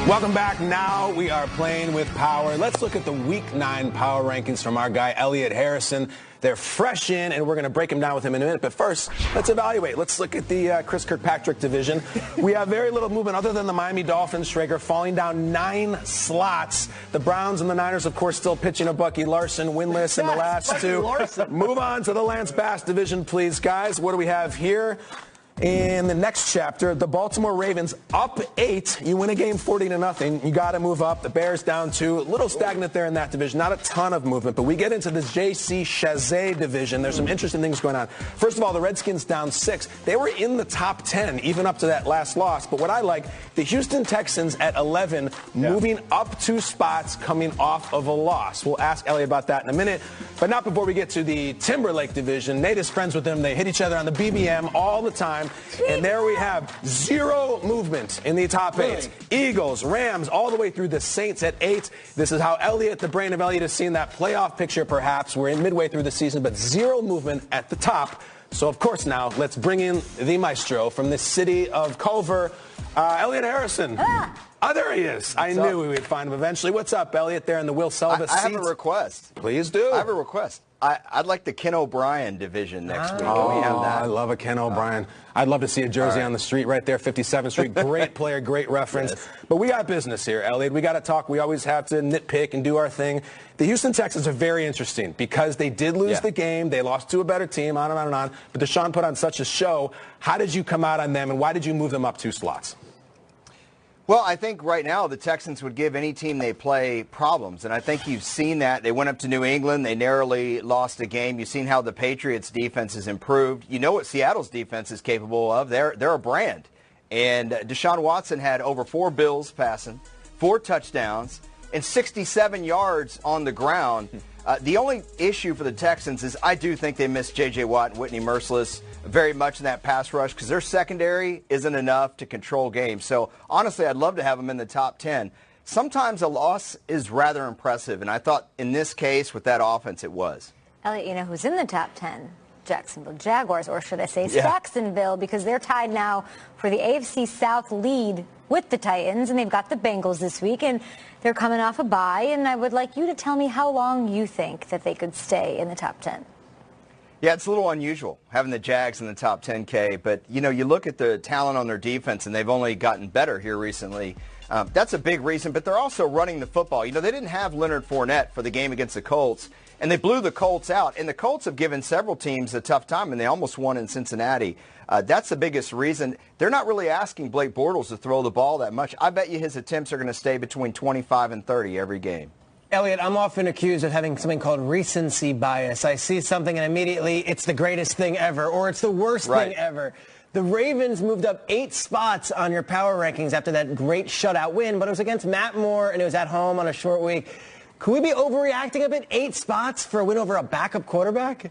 Welcome back. Now we are playing with power. Let's look at the Week 9 power rankings from our guy, Elliot Harrison. They're fresh in, and we're going to break them down with him in a minute. But first, let's evaluate. Let's look at the Chris Kirkpatrick division. We have very little movement other than the Miami Dolphins, Schrager, falling down 9 slots. The Browns and the Niners, of course, still pitching a Bucky Larson, winless in the last 2. Move on to the Lance Bass division, please, guys. What do we have here? In the next chapter, the Baltimore Ravens up 8. You win a game 40-0. You got to move up. The Bears down 2. A little stagnant there in that division. Not a ton of movement. But we get into this J.C. Chazet division. There's some interesting things going on. First of all, the Redskins down 6. They were in the top 10, even up to that last loss. But what I like, the Houston Texans at 11, moving up 2 spots, coming off of a loss. We'll ask Elliot about that in a minute. But not before we get to the Timberlake division. Nate is friends with them. They hit each other on the BBM all the time. And there we have 0 movement in the top 8. Eagles, Rams, all the way through the Saints at 8. This is how Elliot, the brain of Elliot, has seen that playoff picture perhaps. We're in midway through the season, but 0 movement at the top. So, of course, now let's bring in the maestro from the city of Culver, Elliot Harrison. Oh, there he is. I knew we would find him eventually. What's up, Elliot, there in the Will Selva seat? I have a request. Please do. I have a request. I'd like the Ken O'Brien division next week. Oh, we have that? I love a Ken O'Brien. I'd love to see a jersey on the street right there, 57th Street. Great player, great reference. Yes. But we got business here, Elliot. We got to talk. We always have to nitpick and do our thing. The Houston Texans are very interesting because they did lose the game. They lost to a better team, on and on and on. But Deshaun put on such a show. How did you come out on them, and why did you move them up 2 slots? Well, I think right now the Texans would give any team they play problems, and I think you've seen that. They went up to New England. They narrowly lost a game. You've seen how the Patriots' defense has improved. You know what Seattle's defense is capable of. They're a brand. And Deshaun Watson had over 4 bills passing, 4 touchdowns, and 67 yards on the ground. The only issue for the Texans is I do think they missed J.J. Watt and Whitney Merciless very much in that pass rush because their secondary isn't enough to control games. So, honestly, I'd love to have them in the top 10. Sometimes a loss is rather impressive, and I thought in this case with that offense it was. Elliot, you know who's in the top 10? Jacksonville Jaguars, or should I say Jacksonville, because they're tied now for the AFC South lead with the Titans, and they've got the Bengals this week, and they're coming off a bye, and I would like you to tell me how long you think that they could stay in the top 10. Yeah, it's a little unusual having the Jags in the top 10K, but, you know, you look at the talent on their defense, and they've only gotten better here recently. That's a big reason, but they're also running the football. You know, they didn't have Leonard Fournette for the game against the Colts, and they blew the Colts out. And the Colts have given several teams a tough time, and they almost won in Cincinnati. That's the biggest reason. They're not really asking Blake Bortles to throw the ball that much. I bet you his attempts are going to stay between 25 and 30 every game. Elliot, I'm often accused of having something called recency bias. I see something and immediately it's the greatest thing ever, or it's the worst thing ever. The Ravens moved up 8 spots on your power rankings after that great shutout win, but it was against Matt Moore and it was at home on a short week. Could we be overreacting a bit? 8 spots for a win over a backup quarterback?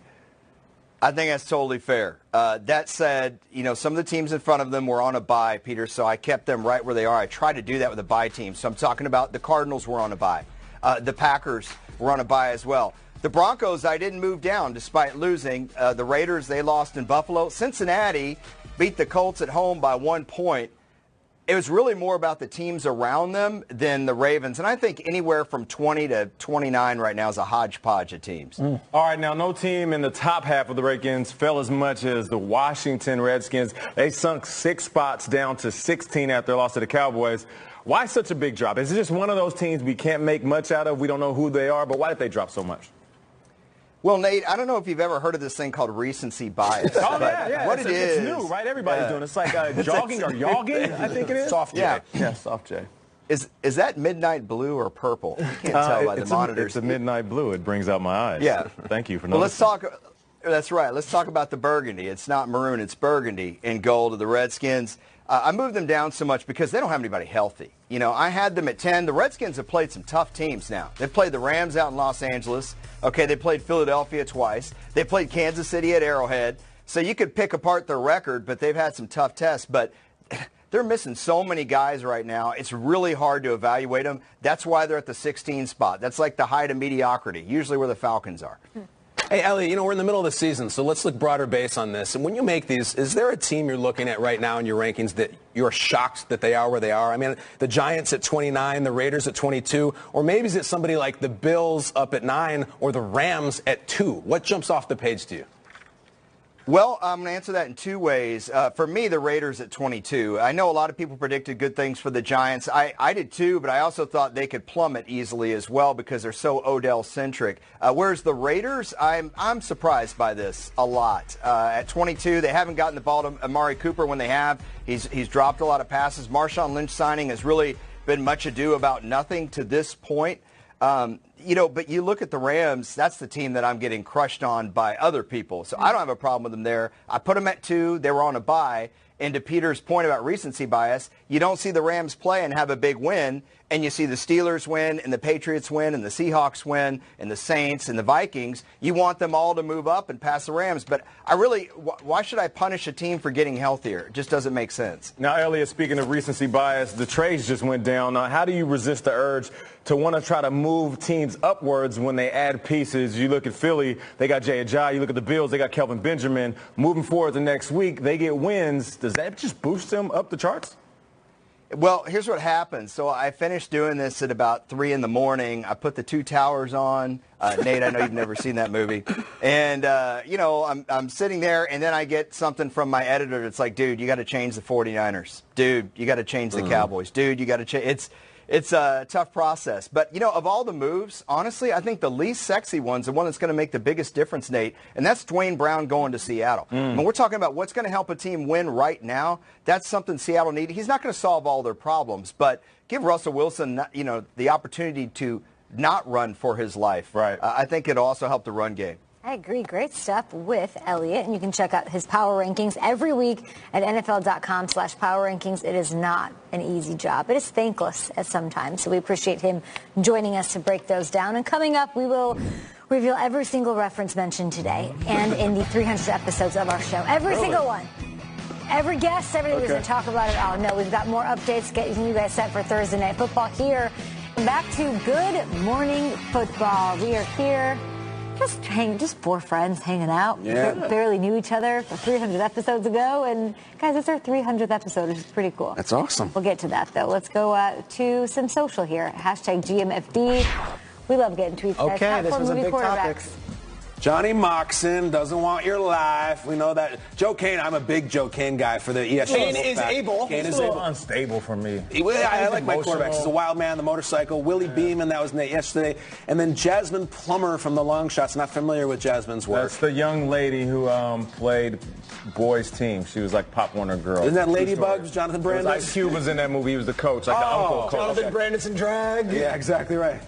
I think that's totally fair. That said, you know, some of the teams in front of them were on a bye, Peter, so I kept them right where they are. I tried to do that with a bye team. So I'm talking about the Cardinals were on a bye. The Packers were on a bye as well. The Broncos, I didn't move down despite losing. The Raiders, they lost in Buffalo. Cincinnati beat the Colts at home by 1 point. It was really more about the teams around them than the Ravens. And I think anywhere from 20 to 29 right now is a hodgepodge of teams. All right, now no team in the top half of the rankings fell as much as the Washington Redskins. They sunk 6 spots down to 16 after their loss to the Cowboys. Why such a big drop? Is it just one of those teams we can't make much out of? We don't know who they are, but why did they drop so much? Well, Nate, I don't know if you've ever heard of this thing called recency bias. Oh, yeah. What it's new, right? Everybody's doing it. It's like jogging or yogging, I think it is. Soft J. Yeah, soft J. Is that midnight blue or purple? You can't tell by the monitors. It's a midnight blue. It brings out my eyes. Yeah. Thank you for noticing. noticing. Let's talk. That's right. Let's talk about the burgundy. It's not maroon. It's burgundy in gold of the Redskins. I moved them down so much because they don't have anybody healthy. You know, I had them at 10. The Redskins have played some tough teams now. They've played the Rams out in Los Angeles. Okay, they played Philadelphia twice. They played Kansas City at Arrowhead. So you could pick apart their record, but they've had some tough tests. But they're missing so many guys right now. It's really hard to evaluate them. That's why they're at the 16 spot. That's like the height of mediocrity, usually where the Falcons are. Hey, Elliot, we're in the middle of the season, so let's look broader base on this. And when you make these, is there a team you're looking at right now in your rankings that you're shocked that they are where they are? I mean, the Giants at 29, the Raiders at 22, or maybe is it somebody like the Bills up at 9 or the Rams at 2? What jumps off the page to you? Well, I'm going to answer that in two ways. For me, the Raiders at 22. I know a lot of people predicted good things for the Giants. I did too, but I also thought they could plummet easily as well because they're so Odell-centric. Whereas the Raiders, I'm surprised by this a lot. At 22, they haven't gotten the ball to Amari Cooper when they have. He's dropped a lot of passes. Marshawn Lynch signing has really been much ado about nothing to this point. But you look at the Rams, that's the team that I'm getting crushed on by other people. So I don't have a problem with them there. I put them at 2. They were on a bye. And to Peter's point about recency bias, you don't see the Rams play and have a big win, and you see the Steelers win, and the Patriots win, and the Seahawks win, and the Saints, and the Vikings. You want them all to move up and pass the Rams. But why should I punish a team for getting healthier? It just doesn't make sense. Now, Elliot, speaking of recency bias, the trades just went down. Now, how do you resist the urge to want to try to move teams upwards when they add pieces? You look at Philly, they got Jay Ajayi. You look at the Bills, they got Kelvin Benjamin. Moving forward the next week, they get wins. Does that just boost them up the charts? Well, here's what happened. So I finished doing this at about 3 in the morning. I put the Two Towers on. Nate, I know you've never seen that movie. And, I'm sitting there, and then I get something from my editor that's like, dude, you got to change the 49ers. Dude, you got to change the Cowboys. Dude, you got to change. It's a tough process. But, of all the moves, honestly, I think the least sexy one's the one that's going to make the biggest difference, Nate, and that's Dwayne Brown going to Seattle. When we're talking about what's going to help a team win right now, that's something Seattle needs. He's not going to solve all their problems, but give Russell Wilson, the opportunity to not run for his life. Right. I think it'll also help the run game. I agree. Great stuff with Elliot. And you can check out his power rankings every week at NFL.com/power rankings. It is not an easy job. It is thankless at some times. So we appreciate him joining us to break those down. And coming up, we will reveal every single reference mentioned today and in the 300 episodes of our show. Every single one. Every guest, everything. We're going to talk about it all. No, we've got more updates getting you guys set for Thursday Night Football here. Back to Good Morning Football. We are here. Just 4 friends hanging out. Yeah. Barely knew each other 300 episodes ago. And, guys, it's our 300th episode, which is pretty cool. That's awesome. We'll get to that, though. Let's go to some social here. Hashtag GMFB. We love getting tweets. Okay, this was a big topic. Johnny Moxon doesn't want your life. We know that. Joe Kane, I'm a big Joe Kane guy for the ESPN. Kane is able. Kane is able. Unstable for me. I like my quarterbacks. He's a wild man, the motorcycle. Willie Beeman, that was Nate yesterday. And then Jasmine Plummer from the Long Shots. Not familiar with Jasmine's work. That's the young lady who played Boys Team. She was like Pop Warner girl. Isn't that Ladybug? Jonathan Brandis? Ice Cube was in that movie. He was the coach, like the uncle coach. Jonathan Brandis in drag. Yeah, exactly right.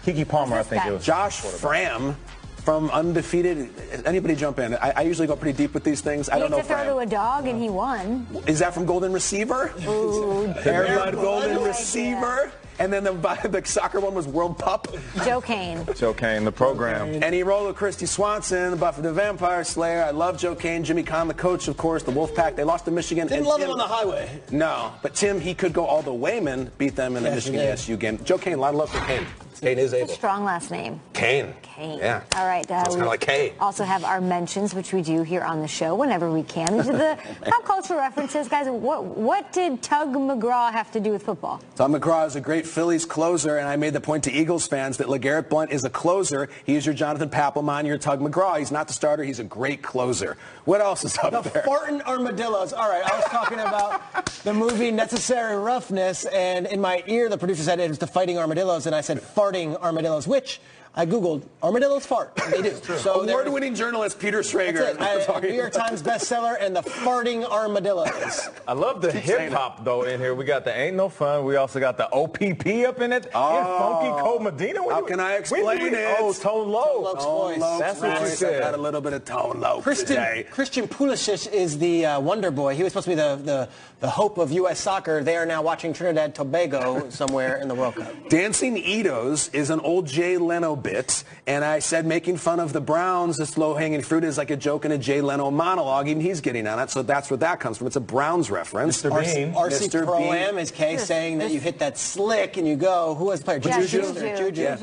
Kiki Palmer, I think it was. Josh Fram from Undefeated. Anybody jump in? I usually go pretty deep with these things. I don't know. He had to throw to a dog, and he won. Is that from Golden Receiver? Ooh, Golden Receiver. And then the soccer one was World Pup. Joe Kane. Joe Kane, the program. And he rolled with Christy Swanson, Buffy the Vampire Slayer. I love Joe Kane. Jimmy Kahn, the coach, of course, the Wolfpack. They lost to Michigan. Didn't love him on the highway. No, but Tim, he could go all the way, man. Beat them in the Michigan ESU game. Joe Kane, a lot of love for Kane. Kane is able. Strong last name. Kane. Kane. Yeah. All right. Sounds kind of like Kane. Also have our mentions, which we do here on the show whenever we can. These are the pop culture references, guys. What did Tug McGraw have to do with football? Tug McGraw is a great Phillies closer, and I made the point to Eagles fans that LeGarrette Blount is a closer. He is your Jonathan Papelbon, your Tug McGraw. He's not the starter. He's a great closer. What else is up there? The farting armadillos. All right, I was talking about the movie Necessary Roughness, and in my ear, the producer said it was the fighting armadillos, and I said farting armadillos, which I Googled. Armadillos fart. They do. So award-winning journalist Peter Schrager. New York Times bestseller and the farting armadillos. I love the hip-hop, though, in here. We got the Ain't No Fun. We also got the OPP up in it. Oh. And Funky Cole Medina. How can I explain it? Oh, Tone Loc. Tone Loc's That's what you said. I got a little bit of Tone Loc today. Christian Pulisic is the wonder boy. He was supposed to be the hope of U.S. soccer. They are now watching Trinidad Tobago somewhere in the World Cup. Dancing Itos is an old Jay Leno bit, and I said making fun of the Browns, this low-hanging fruit is like a joke in a Jay Leno monologue. Even he's getting on it, so that's where that comes from. It's a Browns reference. Mr. Bean. RC Pro-Am is Kay saying that you hit that slick and you go, who was the player? Juju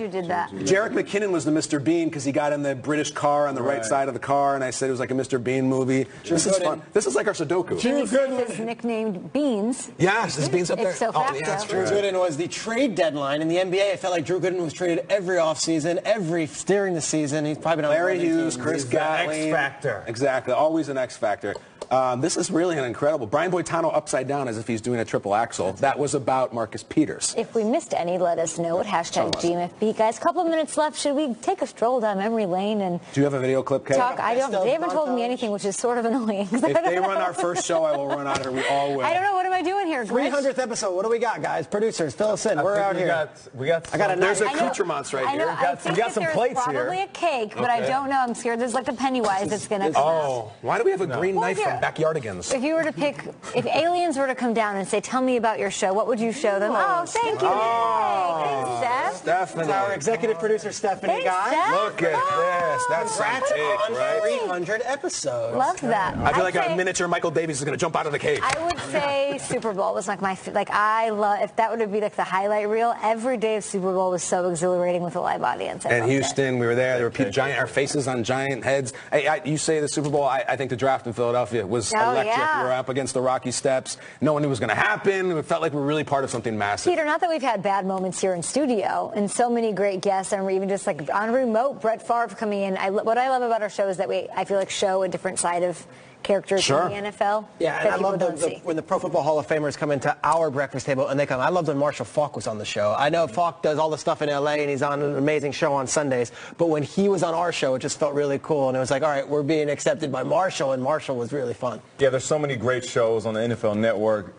did that. Jarek McKinnon was the Mr. Bean because he got in the British car on the right side of the car, and I said it was like a Mr. Bean movie. This is fun. This is like our Sudoku. Jimmy Smith is nicknamed Beans. Yes, this Beans up there. So oh, yeah, that's Drew Gooden was the trade deadline in the NBA. I felt like Drew Gooden was traded every offseason, during the season. He's probably been on Larry Hughes, Chris Gatlin. X factor. Exactly, always an X factor. This is really an incredible. Brian Boitano upside down as if he's doing a triple axel. That was about Marcus Peters. If we missed any, let us know at #GMFB. Guys, a couple of minutes left. Should we take a stroll down memory lane and do you have a video clip, Kay? talk? I don't. They haven't told me anything, which is sort of annoying. If they run our first show, I will run out of here. We all will. I don't know. What am I doing here? 300th episode. What do we got, guys? Producers, fill us in. We're out here. We got. There's accoutrements right here. We got some plates here. Probably a cake, but I don't know. I'm scared. There's like a Pennywise that's going to come out. Why do we have a green knife from Backyardigans? If you were to pick, if aliens were to come down and say, "Tell me about your show," what would you show them? Oh, thank you. Thanks, Steph. Stephanie. It's our executive producer, Stephanie, guys. Steph. Look at this. That's on right? 300 episodes. Love that. I feel like a miniature Michael Davies is going to jump out of the cave. I would say Super Bowl was like I love, if that would be like the highlight reel, every day of Super Bowl was so exhilarating with a live audience. And Houston, we were there. There were our faces on giant heads. Hey, you say the Super Bowl, I think the draft in Philadelphia was electric. Yeah. We were up against the Rocky Steps. No one knew it was going to happen. It felt like we were really part of something massive. Peter, not that we've had bad moments here in studio and so many great guests, and we're even just like on remote, Brett Favre coming in. What I love about our show is that I feel like show a different side of characters in the NFL. Yeah, and I love when the Pro Football Hall of Famers come into our breakfast table, and they come. I loved when Marshall Faulk was on the show. I know Faulk does all the stuff in L.A., and he's on an amazing show on Sundays, but when he was on our show, it just felt really cool, and it was like, all right, we're being accepted by Marshall, and Marshall was really fun. Yeah, there's so many great shows on the NFL Network,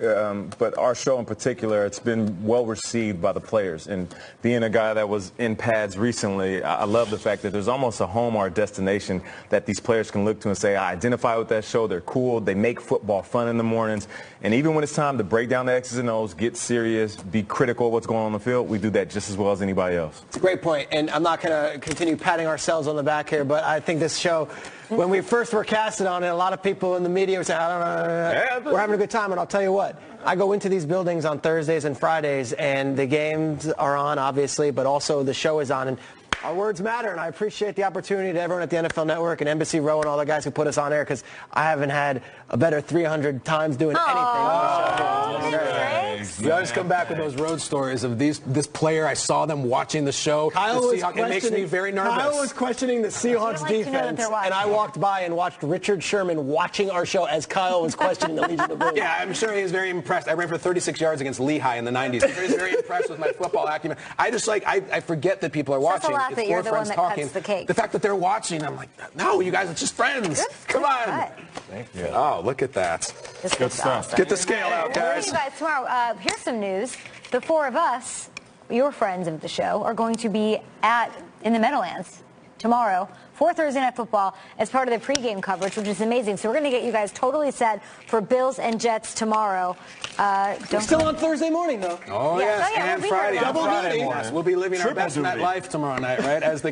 but our show in particular, it's been well received by the players, and being a guy that was in pads recently, I love the fact that there's almost a home or a destination that these players can look to and say, I identify with that show, they're cool, they make football fun in the mornings, and even when it's time to break down the X's and O's, get serious, be critical of what's going on the field, we do that just as well as anybody else. It's a great point, and I'm not going to continue patting ourselves on the back here, but I think this show, when we first were casted on it, a lot of people in the media were saying, we're having a good time, and I'll tell you what, I go into these buildings on Thursdays and Fridays, and the games are on, obviously, but also the show is on, and our words matter, and I appreciate the opportunity to everyone at the NFL Network and Embassy Row and all the guys who put us on air, because I haven't had a better 300 times doing anything. We always come back with those road stories of this player. I saw them watching the show. It makes me very nervous. Kyle was questioning the Seahawks defense, and I walked by and watched Richard Sherman watching our show as Kyle was questioning the Legion of Boom. Yeah, I'm sure he was very impressed. I ran for 36 yards against Lehigh in the 90s. I'm sure he's very impressed with my football acumen. I forget that people are watching. It's you're the one that cuts the cake. The fact that they're watching, I'm like, no, you guys are just friends. Come on. Thank you. Oh, look at that. Good stuff. Get the scale out, guys. You guys tomorrow. Here's some news. The four of us, your friends of the show, are going to be in the Meadowlands tomorrow for Thursday Night Football as part of the pregame coverage, which is amazing. So we're going to get you guys totally set for Bills and Jets tomorrow. We're still on Thursday morning, though. Oh, yes, and Friday. Double duty. We'll be living our best night life tomorrow night, right? As the